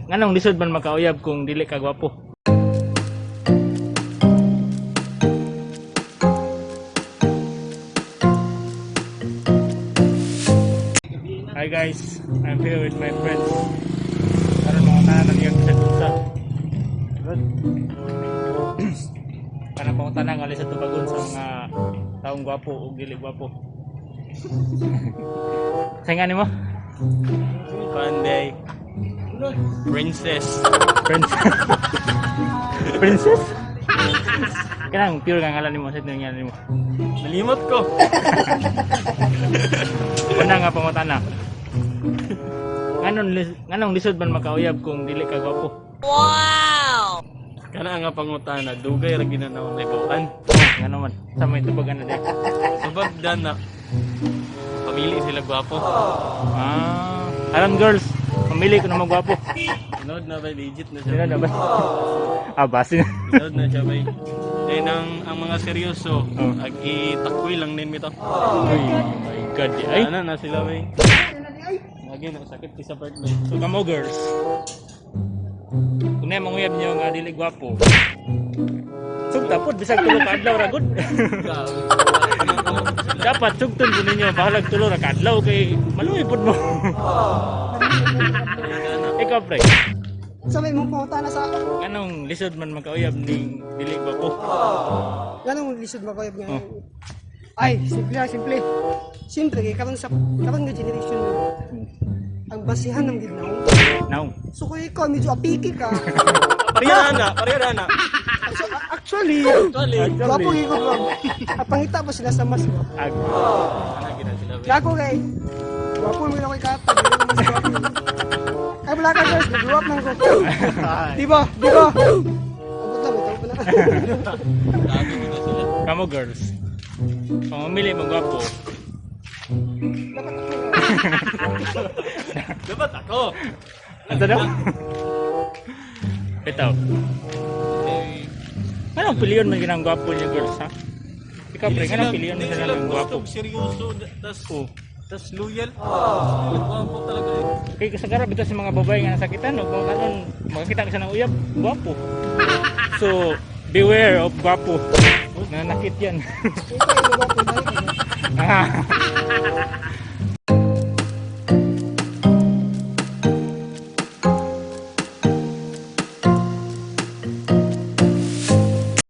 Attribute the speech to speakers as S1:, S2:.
S1: Nganong lisod man makauyab kung dili ka gwapo? Hi guys, I'm here with my friends. Karon mga tanan yung sa Gunsa. Good. Kana mga tanan ali sa tubagon sa mga taong gwapo o dili gwapo. Sayang mo?
S2: Panday. Princess.
S1: Princess? Kanang pure kang ngalan nimo, set nang ngalan nimo.
S2: Nalimot ko.
S1: Una nga pangutana. Nganong lisod man makauyab kung dili ka gwapo?
S3: Wow!
S2: Kana nga pangutana, dugay ra ginanaw na ibawan.
S1: Ngano man sa may tubagan na di.
S2: Subag na pamili sila gwapo.
S1: Alam girls, mamili ko na magwapo.
S2: Nod na ba legit na
S1: Sino
S2: siya.
S1: na ba? Basi na.
S2: Nod na siya bay. Eh ang mga seryoso, agi-takwi lang din mito.
S1: Ay, my God. Ay,
S2: Ana na sila bay. Lagi na sakit sa part bay.
S1: so kamo girls. Kung na manguyab niyo nga dili gwapo. Sugtapod bisag tulo ka adlaw ra gud. Dapat sugton po ninyo bahalag tulo ra ka adlaw kay maluoy pud mo. Ikaw pre,
S4: Sabay mo pumunta na sa ako.
S1: anong lisod man makauyab ning dili gwapo?
S4: Ganong lisod makoyab nga. Ay, simple na, simple. Simple kay karon nga generation ang basihan ng gidnaw.
S1: Now,
S4: So kung ikaw medyo apiki ka.
S2: Parehana.
S4: Actually, gwapo gyud ko. Apangita pa sila sa mas ko.
S2: Ana gina sila bay.
S4: Gago kay. Gwapo mo na koy kata. Ay wala ka guys, nag-grow up nang ko. Di ba? Abot na, bitaw ko na.
S2: Lagi gina sila.
S1: kamo girls. Kung mamili mo gwapo,
S2: Dapat ako.
S1: ano daw? Bitaw.
S2: Eh,
S1: Anong piliyon man ginang gwapo niya girls ha? Ikaw pre, anong piliyon mo
S2: Hindi
S1: sa
S2: sila
S1: ng gwapo?
S2: gusto seryoso, tas loyal. Gwapo talaga eh.
S1: Kaya kasagara bitaw sa mga babae nga nasakitan, o kung karon makakita ka sa ng uyab, gwapo. So, beware of gwapo. Nanakit yan.
S4: Ikaw yung gwapo na.